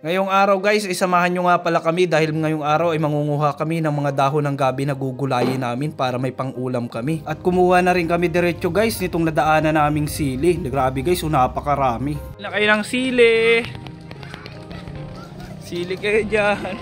Ngayong araw guys, isamahan nyo nga pala kami dahil ngayong araw ay mangunguha kami ng mga dahon ng gabi na gugulayin namin para may pang-ulam kami. At kumuha na rin kami diretso guys nitong nadaanan naming sili. Grabe guys, napakarami. Laki ng sili. Sili kayo dyan.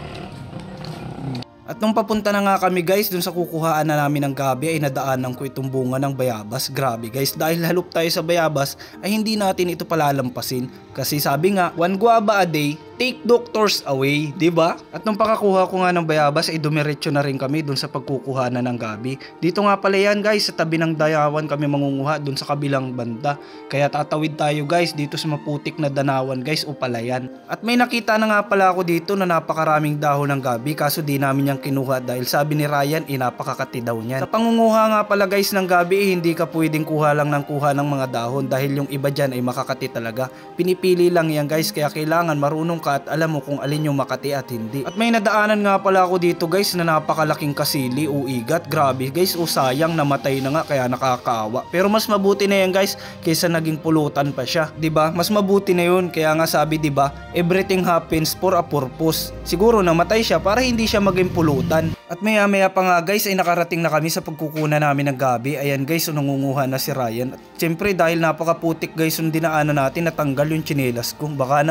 At nung papunta na nga kami guys dun sa kukuhaan na namin ng gabi ay nadaanan ko itong bunga ng bayabas. Grabe guys, dahil halop tayo sa bayabas ay hindi natin ito palalampasin. Kasi sabi nga, one guava a day, take doctors away, diba? At nung pakakuha ko nga ng bayabas ay dumiretso na rin kami dun sa pagkukuha na ng gabi. Dito nga pala yan guys, sa tabi ng dayawan kami mangunguha dun sa kabilang banda. Kaya tatawid tayo guys dito sa maputik na danawan guys o palayan. At may nakita na nga pala ako dito na napakaraming dahon ng gabi kaso di namin yung kinuha dahil sabi ni Ryan napakakati daw niyan. Sa pangunguha nga pala guys ng gabi hindi ka pwedeng kuha lang ng kuha ng mga dahon dahil yung iba dyan ay makakati talaga. Pinipili lang yan guys kaya kailangan marunong ka at alam mo kung alin yung makati at hindi. At may nadaanan nga pala ako dito guys na napakalaking kasili o igat. Grabe guys o sayang namatay na nga kaya nakakaawa. Pero mas mabuti na yan guys kaysa naging pulutan pa siya. 'Di ba? Mas mabuti na yun kaya nga sabi 'di ba, everything happens for a purpose. Siguro namatay siya para hindi siya maging pulutan. At maya pa nga guys ay nakarating na kami sa pagkukuna namin ng gabi. Ayan guys, nangunguha na si Ryan. At syempre dahil napakaputik guys yung dinaanan natin, natanggal yung tsinelas ko. Baka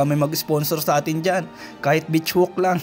may mag-sponsor sa atin dyan. Kahit beach hook lang.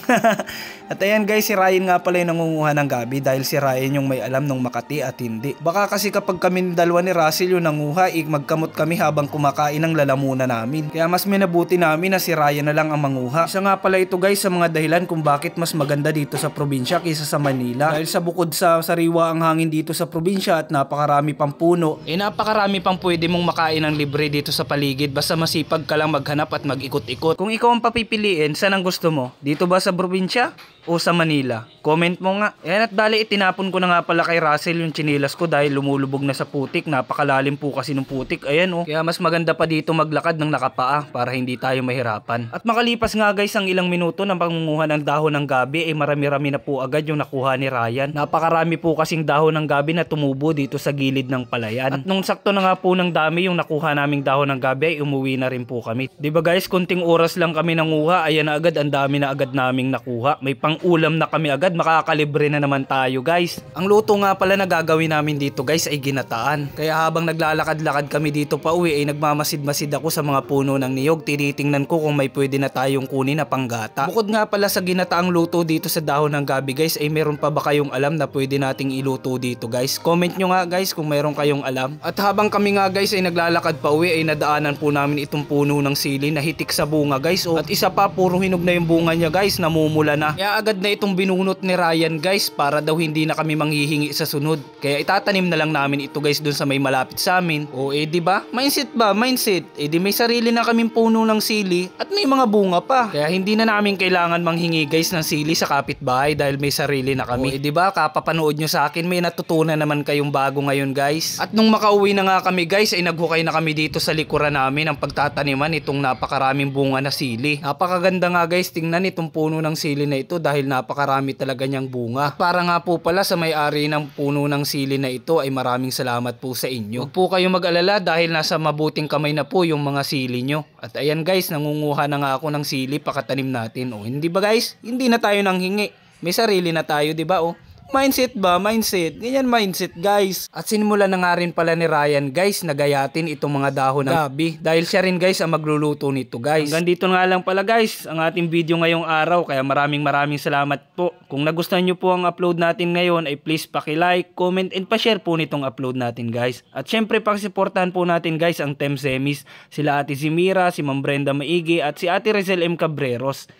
At ayan guys, si Ryan nga pala yung nangunguha ng gabi dahil si Ryan yung may alam ng Makati at hindi. Baka kasi kapag kami dalawa ni Russell yung nanguha, magkamot kami habang kumakain ng lalamunan namin. Kaya mas minabuti namin na si Ryan na lang ang manguha. Isa nga pala ito guys sa mga dahilan kung bakit mas maganda dito sa probinsya kaysa sa Manila. Dahil sa bukod sa sariwa ang hangin dito sa probinsya at napakarami pang puno, napakarami pang pwede mong makain ng libre dito sa paligid basta masipag ka lang maghanap at mag-ikot-ikot. Kung ikaw ang papipiliin, saan ang gusto mo? Dito ba sa probinsya o sa Manila? Comment mo nga. Ayan at bali itinapon ko na nga pala kay Russell yung tsinelas ko dahil lumulubog na sa putik. Napakalalim po kasi ng putik. Ayan oh. Kaya mas maganda pa dito maglakad ng nakapaa para hindi tayo mahirapan. At makalipas nga guys ang ilang minuto ng pangunguha ng dahon ng gabi marami-rami na po agad yung nakuha ni Ryan. Napakarami po kasing dahon ng gabi na tumubo dito sa gilid ng palayan. At nung sakto na nga po ng dami yung nakuha naming dahon ng gabi umuwi na rin po kami. 'Di ba guys, kunting oras lang kami nanguha, ayan na agad, ang dami na agad naming nakuha. May pang-ulam na kami agad, makakalibre na naman tayo guys. Ang luto nga pala na gagawin namin dito guys ay ginataan. Kaya habang naglalakad-lakad kami dito pa uwi ay nagmamasid-masid ako sa mga puno ng niyog. Tinitingnan ko kung may pwede na tayong kunin na panggata. Bukod nga pala sa ginataang luto dito sa dahon ng gabi guys ay meron pa ba kayong alam na pwede nating iluto dito guys? Comment nyo nga guys kung meron kayong alam. At habang kami nga guys ay naglalakad pa uwi ay nadaanan po namin itong puno ng sili na hitik sa bunga guys. At isa pa, puro hinog na yung bunga niya guys, namumula na. Kaya agad na itong binunot ni Ryan guys para daw hindi na kami manghihingi sa sunod. Kaya itatanim na lang namin ito guys dun sa may malapit sa amin. O di ba? Mindset ba? Mindset. Di may sarili na kaming puno ng sili at may mga bunga pa. Kaya hindi na namin kailangan manghingi guys ng sili sa kapitbahay dahil may sarili na kami. Di ba? Kapapanood nyo sa akin, may natutunan naman kayong bago ngayon guys. At nung makauwi na nga kami guys ay naghukay na kami dito sa likuran namin ang pagtataniman itong napakaraming bunga na sili. Napakaganda nga guys, tingnan itong puno ng sili na ito dahil napakarami talaga niyang bunga. At para nga po pala sa may-ari ng puno ng sili na ito ay maraming salamat po sa inyo. Huwag po kayong mag-alala dahil nasa mabuting kamay na po yung mga sili nyo. At ayan guys, nangunguha na nga ako ng sili pakatanim natin. O hindi ba guys? Hindi na tayo nanghingi. May sarili na tayo, di ba? O mindset ba? Mindset. Ganyan mindset guys. At sinimula na nga rin pala ni Ryan guys na gayatin itong mga dahon ng gabi. Dahil siya rin guys ang magluluto nito guys. Hanggang dito nga lang pala guys ang ating video ngayong araw. Kaya maraming salamat po. Kung nagustuhan nyo po ang upload natin ngayon ay please paki-like, comment and pa-share po nitong upload natin guys. At syempre pakisuportahan po natin guys ang Team Semis. Sila Ate Zimira, si Ma'am Brenda Maigi at si Ate Rizel M. Cabreros.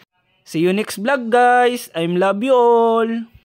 See you next vlog guys. I'm love you all.